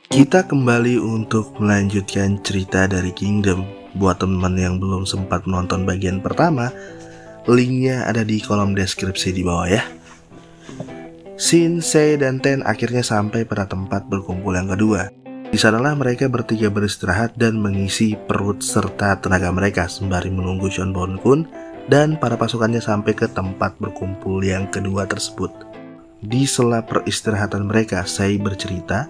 Kita kembali untuk melanjutkan cerita dari Kingdom. Buat teman-teman yang belum sempat menonton bagian pertama, linknya ada di kolom deskripsi di bawah ya. Shin, Sei, dan Ten akhirnya sampai pada tempat berkumpul yang kedua. Di sanalah mereka bertiga beristirahat dan mengisi perut serta tenaga mereka sembari menunggu Sean Bon-kun dan para pasukannya sampai ke tempat berkumpul yang kedua tersebut. Di sela peristirahatan mereka, Sei bercerita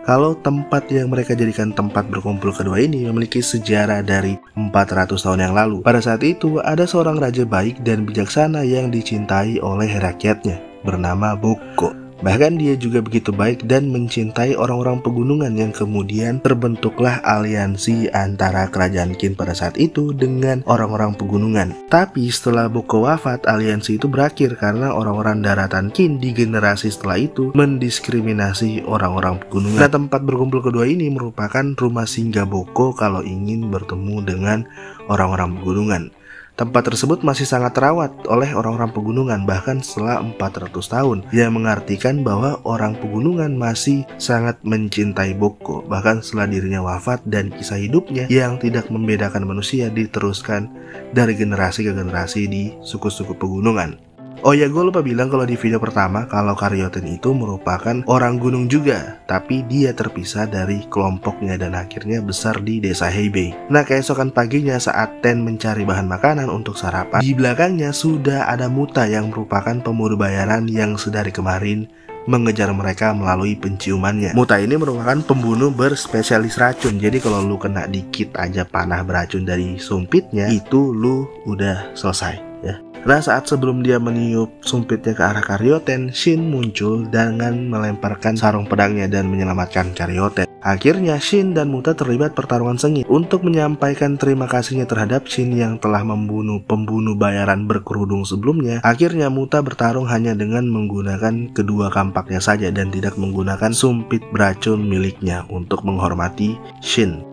kalau tempat yang mereka jadikan tempat berkumpul kedua ini memiliki sejarah dari 400 tahun yang lalu. Pada saat itu, ada seorang raja baik dan bijaksana yang dicintai oleh rakyatnya, bernama Bokko. Bahkan dia juga begitu baik dan mencintai orang-orang pegunungan yang kemudian terbentuklah aliansi antara kerajaan Qin pada saat itu dengan orang-orang pegunungan. Tapi setelah Bokko wafat, aliansi itu berakhir karena orang-orang daratan Qin di generasi setelah itu mendiskriminasi orang-orang pegunungan. Nah, tempat berkumpul kedua ini merupakan rumah singgah Bokko kalau ingin bertemu dengan orang-orang pegunungan. Tempat tersebut masih sangat terawat oleh orang-orang pegunungan bahkan setelah 400 tahun, yang mengartikan bahwa orang pegunungan masih sangat mencintai Bokko bahkan setelah dirinya wafat, dan kisah hidupnya yang tidak membedakan manusia diteruskan dari generasi ke generasi di suku-suku pegunungan. Oh ya, gue lupa bilang kalau di video pertama kalau Karyoten itu merupakan orang gunung juga, tapi dia terpisah dari kelompoknya dan akhirnya besar di desa Heibei. Nah, keesokan paginya saat Ten mencari bahan makanan untuk sarapan, di belakangnya sudah ada Muta yang merupakan pemburu bayaran yang sedari kemarin mengejar mereka melalui penciumannya. Muta ini merupakan pembunuh berspesialis racun, jadi kalau lu kena dikit aja panah beracun dari sumpitnya, itu lu udah selesai ya. Nah, saat sebelum dia meniup sumpitnya ke arah Karyoten, Shin muncul dengan melemparkan sarung pedangnya dan menyelamatkan Karyoten. Akhirnya Shin dan Muta terlibat pertarungan sengit. Untuk menyampaikan terima kasihnya terhadap Shin yang telah membunuh pembunuh bayaran berkerudung sebelumnya, akhirnya Muta bertarung hanya dengan menggunakan kedua kampaknya saja dan tidak menggunakan sumpit beracun miliknya untuk menghormati Shin.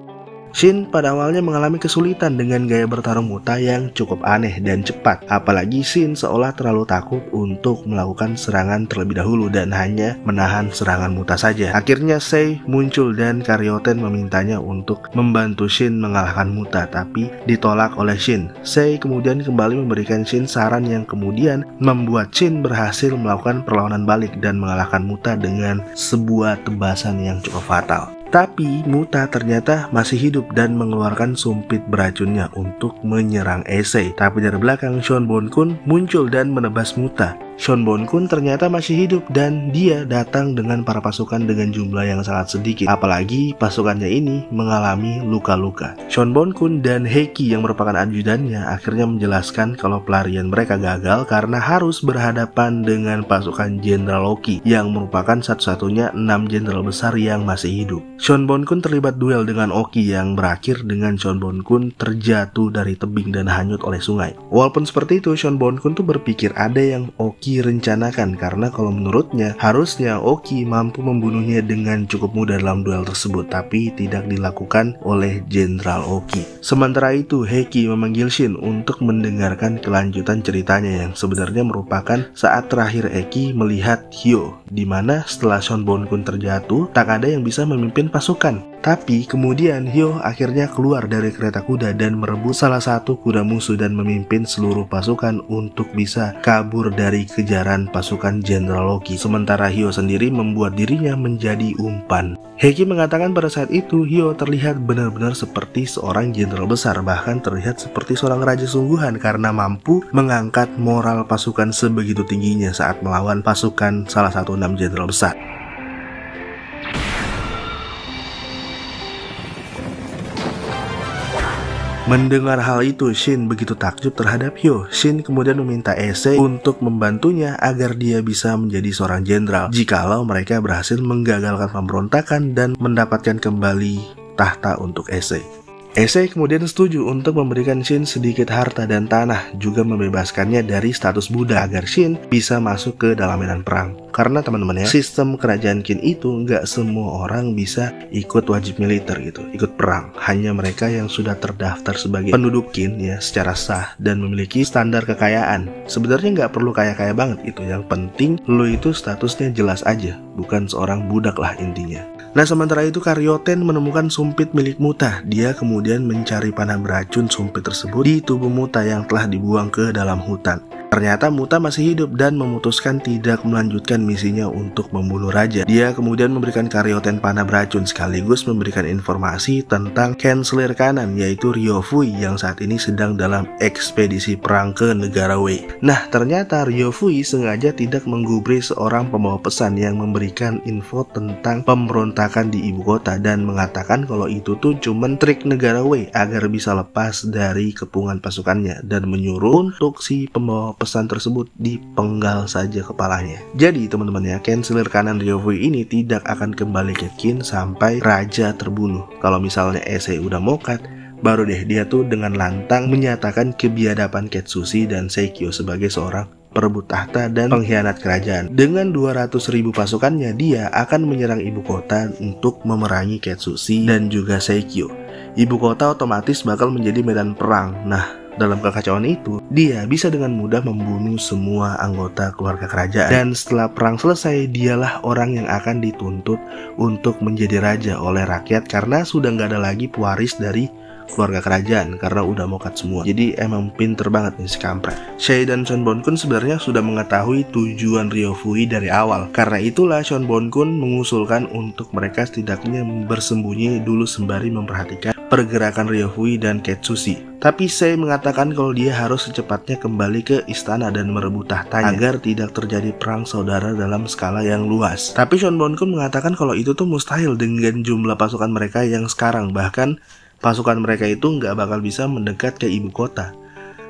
Shin pada awalnya mengalami kesulitan dengan gaya bertarung Muta yang cukup aneh dan cepat. Apalagi Shin seolah terlalu takut untuk melakukan serangan terlebih dahulu dan hanya menahan serangan Muta saja. Akhirnya Sei muncul dan Karyoten memintanya untuk membantu Shin mengalahkan Muta, tapi ditolak oleh Shin. Sei kemudian kembali memberikan Shin saran yang kemudian membuat Shin berhasil melakukan perlawanan balik dan mengalahkan Muta dengan sebuah tebasan yang cukup fatal. Tapi Muta ternyata masih hidup dan mengeluarkan sumpit beracunnya untuk menyerang Issei. Tapi dari belakang Sean Bon-kun muncul dan menebas Muta. Sean Bon-kun ternyata masih hidup dan dia datang dengan para pasukan dengan jumlah yang sangat sedikit. Apalagi pasukannya ini mengalami luka-luka. Sean Bon-kun dan Heiki yang merupakan ajudannya akhirnya menjelaskan kalau pelarian mereka gagal karena harus berhadapan dengan pasukan Jenderal Oki yang merupakan satu-satunya 6 jenderal besar yang masih hidup. Sean Bon-kun terlibat duel dengan Oki yang berakhir dengan Sean Bon-kun terjatuh dari tebing dan hanyut oleh sungai. Walaupun seperti itu, Sean Bon-kun tuh berpikir ada yang Oki rencanakan, karena kalau menurutnya harusnya Oki mampu membunuhnya dengan cukup mudah dalam duel tersebut, tapi tidak dilakukan oleh Jenderal Oki. Sementara itu Heiki memanggil Shin untuk mendengarkan kelanjutan ceritanya yang sebenarnya merupakan saat terakhir Eki melihat Hyo, dimana setelah Sean Bon-kun terjatuh tak ada yang bisa memimpin pasukan. Tapi kemudian Hyo akhirnya keluar dari kereta kuda dan merebut salah satu kuda musuh dan memimpin seluruh pasukan untuk bisa kabur dari kejaran pasukan Jenderal Oki. Sementara Hyo sendiri membuat dirinya menjadi umpan. Heiki mengatakan pada saat itu Hyo terlihat benar-benar seperti seorang jenderal besar, bahkan terlihat seperti seorang raja sungguhan karena mampu mengangkat moral pasukan sebegitu tingginya saat melawan pasukan salah satu 6 jenderal besar. Mendengar hal itu, Shin begitu takjub terhadap Hyo. Shin kemudian meminta Issei untuk membantunya agar dia bisa menjadi seorang jenderal jikalau mereka berhasil menggagalkan pemberontakan dan mendapatkan kembali tahta untuk Issei. Issei kemudian setuju untuk memberikan Shin sedikit harta dan tanah, juga membebaskannya dari status budak agar Shin bisa masuk ke dalam medan perang. Karena teman-teman ya, sistem kerajaan Qin itu nggak semua orang bisa ikut wajib militer gitu, ikut perang. Hanya mereka yang sudah terdaftar sebagai penduduk Qin ya secara sah dan memiliki standar kekayaan. Sebenarnya nggak perlu kaya-kaya banget itu, yang penting lo itu statusnya jelas aja, bukan seorang budak lah intinya. Nah sementara itu Karyoten menemukan sumpit milik Muta. Dia kemudian mencari panah beracun sumpit tersebut di tubuh Muta yang telah dibuang ke dalam hutan. Ternyata Muta masih hidup dan memutuskan tidak melanjutkan misinya untuk membunuh raja. Dia kemudian memberikan Karyoten panah beracun sekaligus memberikan informasi tentang kanselir kanan yaitu Ryofui yang saat ini sedang dalam ekspedisi perang ke negara Wei. Nah ternyata Ryofui sengaja tidak menggubris seorang pembawa pesan yang memberikan info tentang pemberontakan di ibu kota dan mengatakan kalau itu tuh cuman trik negara Wei agar bisa lepas dari kepungan pasukannya dan menyuruh untuk si pembawa pesan tersebut dipenggal saja kepalanya. Jadi teman-teman ya, kanselir kanan Ryofui ini tidak akan kembali ke Qin sampai raja terbunuh. Kalau misalnya Issei udah mokat, baru deh dia tuh dengan lantang menyatakan kebiadaban Ketsushi dan Seikyo sebagai seorang perebut tahta dan pengkhianat kerajaan. Dengan 200.000 pasukannya, dia akan menyerang ibu kota untuk memerangi Ketsushi dan juga Seikyo. Ibu kota otomatis bakal menjadi medan perang. Nah, dalam kekacauan itu, dia bisa dengan mudah membunuh semua anggota keluarga kerajaan. Dan setelah perang selesai, dialah orang yang akan dituntut untuk menjadi raja oleh rakyat karena sudah nggak ada lagi pewaris dari keluarga kerajaan karena udah mokat semua. Jadi emang pinter banget nih si kampret. Sei dan Shon Bonkun sebenarnya sudah mengetahui tujuan Ryofui dari awal. Karena itulah Shon Bonkun mengusulkan untuk mereka setidaknya bersembunyi dulu sembari memperhatikan pergerakan Ryofui dan Ketsushi. Tapi Sei mengatakan kalau dia harus secepatnya kembali ke istana dan merebut tahtanya agar tidak terjadi perang saudara dalam skala yang luas. Tapi Shon Bonkun mengatakan kalau itu tuh mustahil dengan jumlah pasukan mereka yang sekarang. Bahkan pasukan mereka itu nggak bakal bisa mendekat ke ibu kota.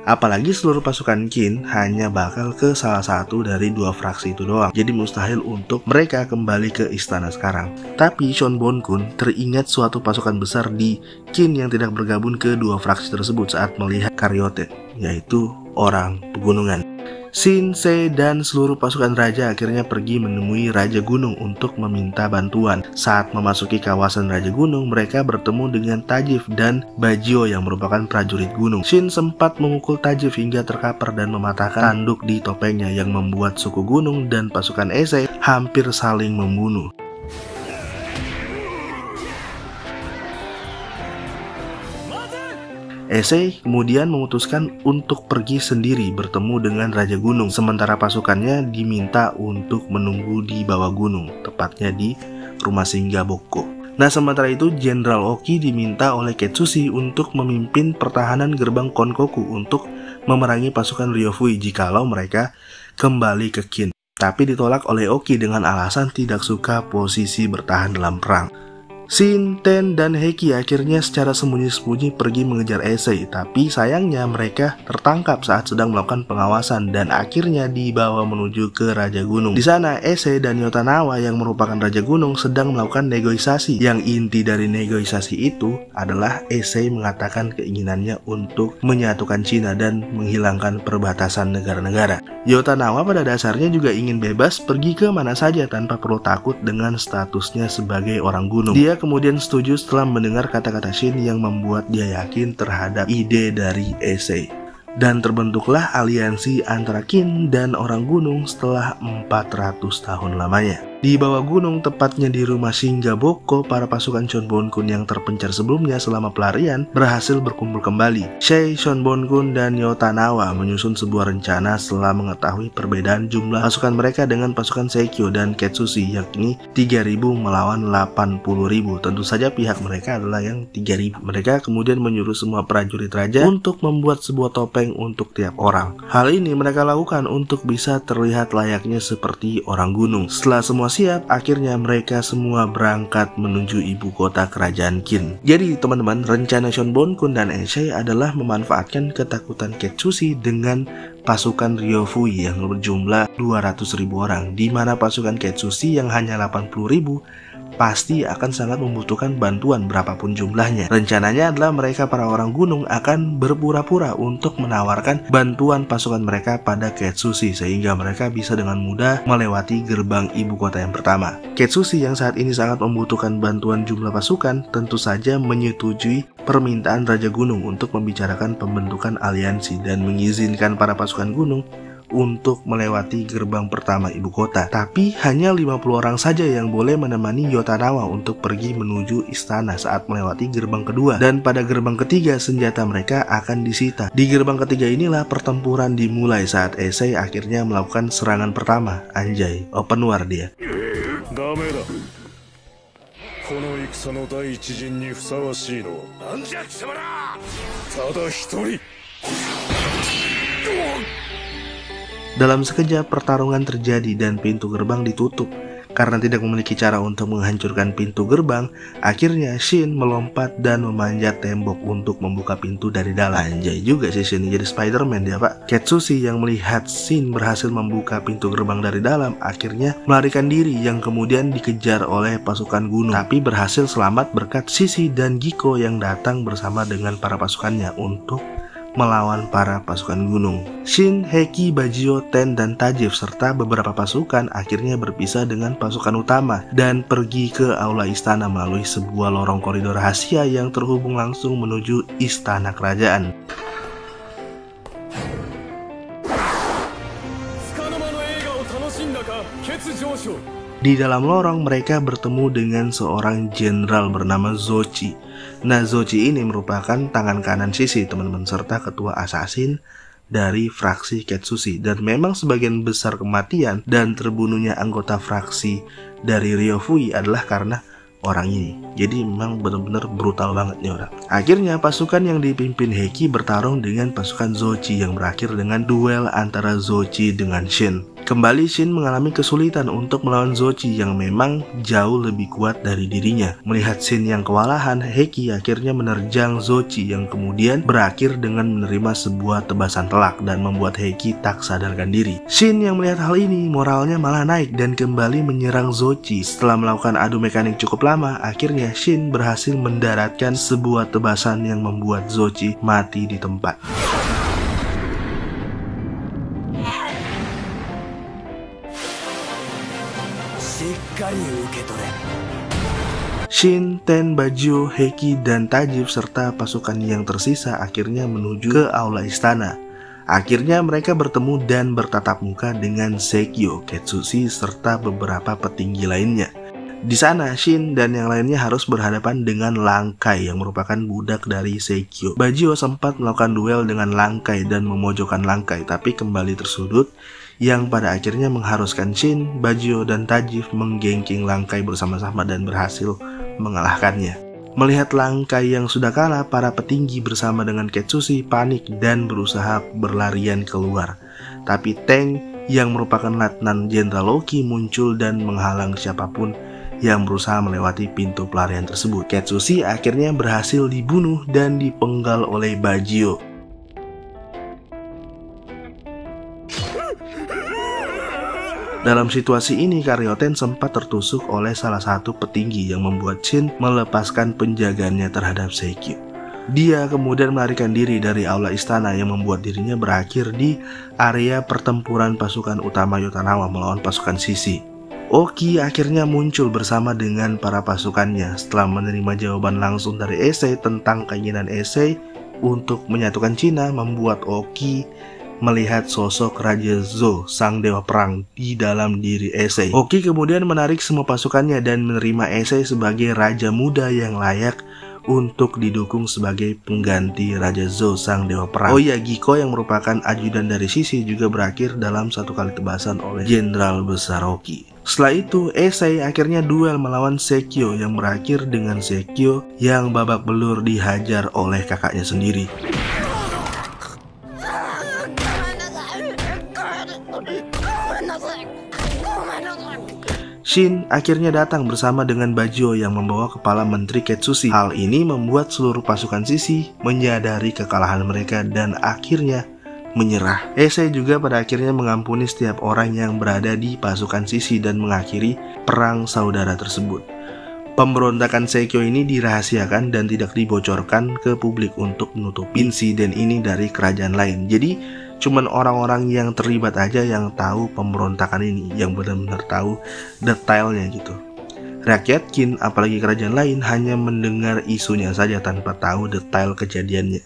Apalagi seluruh pasukan Qin hanya bakal ke salah satu dari dua fraksi itu doang. Jadi mustahil untuk mereka kembali ke istana sekarang. Tapi Shon Bonkun teringat suatu pasukan besar di Qin yang tidak bergabung ke dua fraksi tersebut saat melihat Karyoten, yaitu orang pegunungan. Shin, Sei, dan seluruh pasukan raja akhirnya pergi menemui Raja Gunung untuk meminta bantuan. Saat memasuki kawasan Raja Gunung, mereka bertemu dengan Tajif dan Bajio yang merupakan prajurit gunung. Shin sempat memukul Tajif hingga terkapar dan mematahkan tanduk di topengnya yang membuat suku gunung dan pasukan Issei hampir saling membunuh. Issei kemudian memutuskan untuk pergi sendiri bertemu dengan Raja Gunung, sementara pasukannya diminta untuk menunggu di bawah gunung, tepatnya di rumah singgah Bokko. Nah sementara itu Jenderal Oki diminta oleh Ketsushi untuk memimpin pertahanan gerbang Konkoku untuk memerangi pasukan Ryofui jikalau mereka kembali ke Qin. Tapi ditolak oleh Oki dengan alasan tidak suka posisi bertahan dalam perang. Shin, Ten, dan Heki akhirnya secara sembunyi-sembunyi pergi mengejar Issei, tapi sayangnya mereka tertangkap saat sedang melakukan pengawasan dan akhirnya dibawa menuju ke Raja Gunung. Di sana Issei dan Yotanawa yang merupakan Raja Gunung sedang melakukan negosiasi. Yang inti dari negosiasi itu adalah Issei mengatakan keinginannya untuk menyatukan Cina dan menghilangkan perbatasan negara-negara. Yotanawa pada dasarnya juga ingin bebas pergi ke mana saja tanpa perlu takut dengan statusnya sebagai orang gunung. Dia kemudian setuju setelah mendengar kata-kata Shin yang membuat dia yakin terhadap ide dari Issei. Dan terbentuklah aliansi antara Qin dan orang gunung setelah 400 tahun lamanya. Di bawah gunung, tepatnya di rumah singgah Bokko, para pasukan Shon Bonkun yang terpencar sebelumnya selama pelarian berhasil berkumpul kembali. Sei, Shon Bonkun, dan Yotanawa menyusun sebuah rencana setelah mengetahui perbedaan jumlah pasukan mereka dengan pasukan Seikyo dan Ketsushi, yakni 3.000 melawan 80.000. Tentu saja pihak mereka adalah yang 3.000. Mereka kemudian menyuruh semua prajurit raja untuk membuat sebuah topeng untuk tiap orang. Hal ini mereka lakukan untuk bisa terlihat layaknya seperti orang gunung. Setelah semua siap, akhirnya mereka semua berangkat menuju ibu kota kerajaan Qin. Jadi teman-teman, rencana Shon Bonkun dan Issei adalah memanfaatkan ketakutan Ketsushi dengan pasukan Ryofui yang berjumlah 200.000 orang, di mana pasukan Ketsushi yang hanya 80.000 pasti akan sangat membutuhkan bantuan berapapun jumlahnya. Rencananya adalah mereka para orang gunung akan berpura-pura untuk menawarkan bantuan pasukan mereka pada Ketsushi sehingga mereka bisa dengan mudah melewati gerbang ibu kota yang pertama. Ketsushi yang saat ini sangat membutuhkan bantuan jumlah pasukan tentu saja menyetujui permintaan Raja Gunung untuk membicarakan pembentukan aliansi dan mengizinkan para pasukan gunung untuk melewati gerbang pertama ibu kota. Tapi hanya 50 orang saja yang boleh menemani Yotanawa untuk pergi menuju istana saat melewati gerbang kedua. Dan pada gerbang ketiga senjata mereka akan disita. Di gerbang ketiga inilah pertempuran dimulai saat Issei akhirnya melakukan serangan pertama. Anjay, open war dia. Dalam sekejap pertarungan terjadi dan pintu gerbang ditutup. Karena tidak memiliki cara untuk menghancurkan pintu gerbang, akhirnya Shin melompat dan memanjat tembok untuk membuka pintu dari dalam. Anjay juga sih Shin jadi Spider-Man dia pak. Ketsushi yang melihat Shin berhasil membuka pintu gerbang dari dalam akhirnya melarikan diri yang kemudian dikejar oleh pasukan gunung. Tapi berhasil selamat berkat Shishi dan Giko yang datang bersama dengan para pasukannya untuk melawan para pasukan gunung. Shin, Heki, Bajio, Ten, dan Tajif serta beberapa pasukan akhirnya berpisah dengan pasukan utama dan pergi ke aula istana melalui sebuah lorong koridor rahasia yang terhubung langsung menuju istana kerajaan. Di dalam lorong mereka bertemu dengan seorang jenderal bernama Zochi. Nah, Zochi ini merupakan tangan kanan Shishi teman-teman serta ketua assassin dari fraksi Ketsushi, dan memang sebagian besar kematian dan terbunuhnya anggota fraksi dari Ryofui adalah karena orang ini. Jadi memang benar-benar brutal banget nih orang. Akhirnya pasukan yang dipimpin Heki bertarung dengan pasukan Zochi yang berakhir dengan duel antara Zochi dengan Shin. Kembali Shin mengalami kesulitan untuk melawan Zochi yang memang jauh lebih kuat dari dirinya. Melihat Shin yang kewalahan, Heki akhirnya menerjang Zochi yang kemudian berakhir dengan menerima sebuah tebasan telak dan membuat Heki tak sadarkan diri. Shin yang melihat hal ini moralnya malah naik dan kembali menyerang Zochi. Setelah melakukan adu mekanik cukup lama, akhirnya Shin berhasil mendaratkan sebuah tebasan yang membuat Zochi mati di tempat. Shin, Ten, Bajio, Heki, dan Tajif serta pasukan yang tersisa akhirnya menuju ke aula istana. Akhirnya mereka bertemu dan bertatap muka dengan Sekio, Ketsushi, serta beberapa petinggi lainnya. Di sana, Shin dan yang lainnya harus berhadapan dengan Langkai yang merupakan budak dari Sekio. Bajio sempat melakukan duel dengan Langkai dan memojokkan Langkai, tapi kembali tersudut, yang pada akhirnya mengharuskan Shin, Bajio, dan Tajif menggengking Langkai bersama-sama dan berhasil mengalahkannya. Melihat Langkai yang sudah kalah, para petinggi bersama dengan Ketsushi panik dan berusaha berlarian keluar. Tapi Teng yang merupakan Letnan Jenderal Loki muncul dan menghalang siapapun yang berusaha melewati pintu pelarian tersebut. Ketsushi akhirnya berhasil dibunuh dan dipenggal oleh Bajio. Dalam situasi ini, Karyoten sempat tertusuk oleh salah satu petinggi yang membuat Shin melepaskan penjagaannya terhadap Sekio. Dia kemudian melarikan diri dari aula istana yang membuat dirinya berakhir di area pertempuran pasukan utama Yotanawa melawan pasukan Shishi. Oki akhirnya muncul bersama dengan para pasukannya setelah menerima jawaban langsung dari Issei tentang keinginan Issei untuk menyatukan Cina, membuat Oki melihat sosok Raja Zo, sang dewa perang, di dalam diri Issei. Oki kemudian menarik semua pasukannya dan menerima Issei sebagai raja muda yang layak untuk didukung sebagai pengganti Raja Zo, sang dewa perang. Oh iya, Giko yang merupakan ajudan dari Shishi juga berakhir dalam satu kali tebasan oleh Jenderal Besar Oki. Setelah itu, Issei akhirnya duel melawan Sekio yang berakhir dengan Sekio yang babak belur dihajar oleh kakaknya sendiri. Shin akhirnya datang bersama dengan Bajio yang membawa kepala menteri Ketsushi. Hal ini membuat seluruh pasukan Shishi menyadari kekalahan mereka dan akhirnya menyerah. Issei juga pada akhirnya mengampuni setiap orang yang berada di pasukan Shishi dan mengakhiri perang saudara tersebut. Pemberontakan Seikyo ini dirahasiakan dan tidak dibocorkan ke publik untuk menutupi insiden ini dari kerajaan lain. Jadi cuman orang-orang yang terlibat aja yang tahu pemberontakan ini, yang benar-benar tahu detailnya gitu. Rakyat Qin, apalagi kerajaan lain, hanya mendengar isunya saja tanpa tahu detail kejadiannya.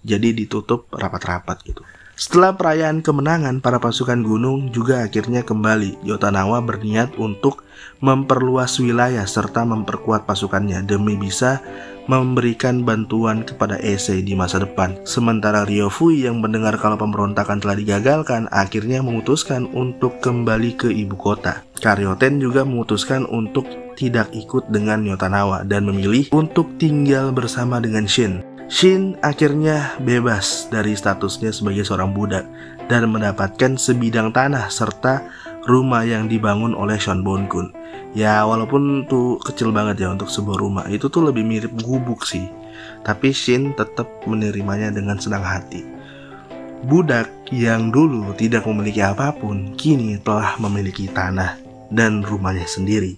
Jadi ditutup rapat-rapat gitu. Setelah perayaan kemenangan, para pasukan gunung juga akhirnya kembali. Yotanawa berniat untuk memperluas wilayah serta memperkuat pasukannya demi bisa memberikan bantuan kepada Ise di masa depan. Sementara Ryofui yang mendengar kalau pemberontakan telah digagalkan, akhirnya memutuskan untuk kembali ke ibu kota. Karyoten juga memutuskan untuk tidak ikut dengan Yotanawa dan memilih untuk tinggal bersama dengan Shin. Shin akhirnya bebas dari statusnya sebagai seorang budak dan mendapatkan sebidang tanah serta rumah yang dibangun oleh Shonbon-kun. Ya walaupun tuh kecil banget ya untuk sebuah rumah, itu tuh lebih mirip gubuk sih. Tapi Shin tetap menerimanya dengan senang hati. Budak yang dulu tidak memiliki apapun, kini telah memiliki tanah dan rumahnya sendiri.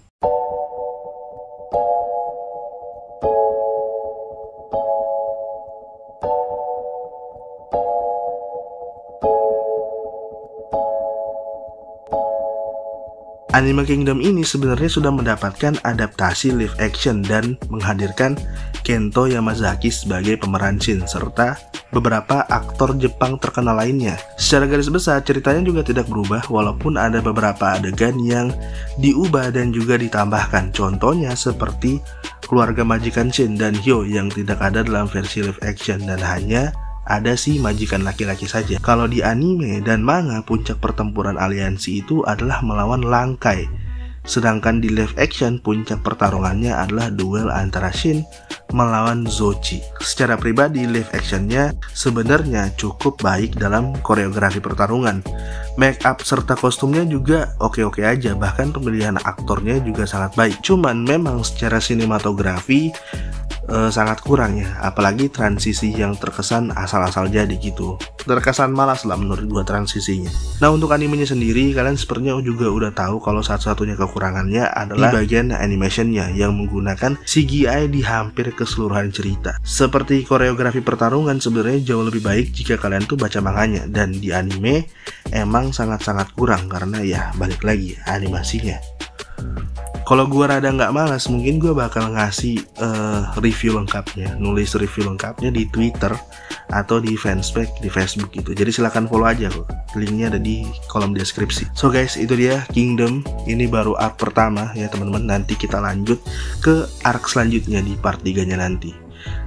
Anime Kingdom ini sebenarnya sudah mendapatkan adaptasi live action dan menghadirkan Kento Yamazaki sebagai pemeran Shin serta beberapa aktor Jepang terkenal lainnya. Secara garis besar ceritanya juga tidak berubah walaupun ada beberapa adegan yang diubah dan juga ditambahkan. Contohnya seperti keluarga majikan Shin dan Hyo yang tidak ada dalam versi live action dan hanya ada si majikan laki-laki saja. Kalau di anime dan manga, puncak pertempuran aliansi itu adalah melawan Langkai. Sedangkan di live action, puncak pertarungannya adalah duel antara Shin melawan Zochi. Secara pribadi, live actionnya sebenarnya cukup baik dalam koreografi pertarungan. Make up serta kostumnya juga oke-oke aja, bahkan pemilihan aktornya juga sangat baik. Cuman memang secara sinematografi sangat kurang ya, apalagi transisi yang terkesan asal-asal jadi gitu. Terkesan malas lah menurut gua transisinya. Nah untuk animenya sendiri, kalian sepertinya juga udah tahu kalau satu-satunya kekurangannya adalah di bagian animationnya yang menggunakan CGI di hampir keseluruhan cerita. Seperti koreografi pertarungan sebenarnya jauh lebih baik jika kalian tuh baca manganya, dan di anime emang sangat-sangat kurang karena ya balik lagi animasinya. Kalau gue rada nggak malas, mungkin gue bakal ngasih review lengkapnya, nulis review lengkapnya di Twitter atau di fanspage di Facebook gitu. Jadi silahkan follow aja kok, linknya ada di kolom deskripsi. So guys, itu dia Kingdom. Ini baru arc pertama ya teman-teman. Nanti kita lanjut ke arc selanjutnya di part 3-nya nanti.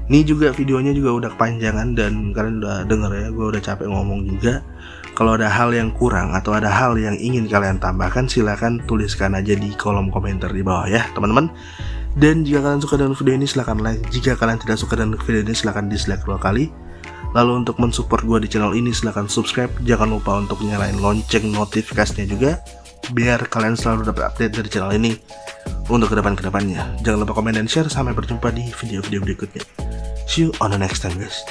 Ini juga videonya juga udah kepanjangan dan kalian udah denger ya, gue udah capek ngomong juga. Kalau ada hal yang kurang atau ada hal yang ingin kalian tambahkan, silahkan tuliskan aja di kolom komentar di bawah ya teman-teman. Dan jika kalian suka dengan video ini silahkan like. Jika kalian tidak suka dengan video ini silahkan dislike 2 kali. Lalu untuk mensupport gue di channel ini silahkan subscribe. Jangan lupa untuk nyalain lonceng notifikasinya juga, biar kalian selalu dapat update dari channel ini untuk kedepannya. Jangan lupa komen dan share. Sampai berjumpa di video-video berikutnya. See you on the next time guys.